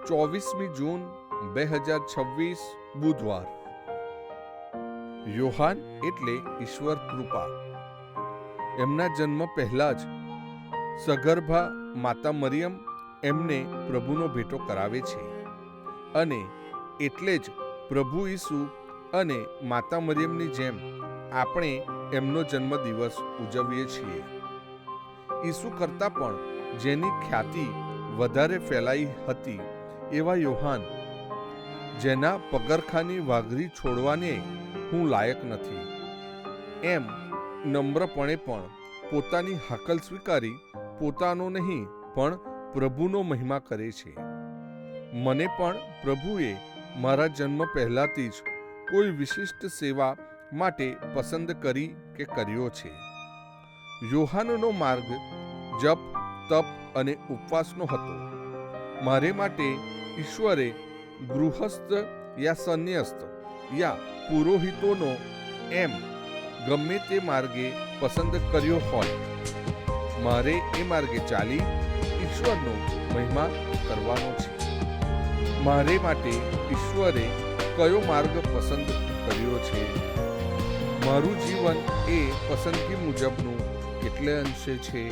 24મી જૂન 2026 બુધવાર. યોહાન એટલે ઈશ્વર કૃપા. એમના જન્મ પહેલા જ સગર્ભા માતા મરિયમ એમને પ્રભુનો ભેટો કરાવે છે અને એટલે જ પ્રભુ ઈસુ અને માતા મરિયમની જેમ આપણે એમનો જન્મદિવસ ઉજવીએ છીએ. ઈસુ કરતાં પણ જેની ખ્યાતિ વધારે ફેલાઈ હતી એવા યોહાન, જેના પગરખાની વાઘરી છોડવાને હું લાયક નથી, એમ નમ્રપણે પણ પોતાની હાકલ સ્વીકારી પોતાનો નહીં પણ પ્રભુનો મહિમા કરે છે. મને પણ પ્રભુએ મારા જન્મ પહેલાથી જ કોઈ વિશિષ્ટ સેવા માટે પસંદ કરી કે કર્યો છે. યોહાનનો માર્ગ જપ, તપ અને ઉપવાસનો હતો. મારે માટે ઈશ્વરે ગૃહસ્થ યા સંન્યસ્ત યા પુરોહિતોનો એમ ગમે તે માર્ગે પસંદ કર્યો હોય, મારે એ માર્ગે ચાલી ઈશ્વરનો મહિમા કરવાનો છે. મારે માટે ઈશ્વરે કયો માર્ગ પસંદ કર્યો છે? મારું જીવન એ પસંદગી મુજબનું કેટલે અંશે છે?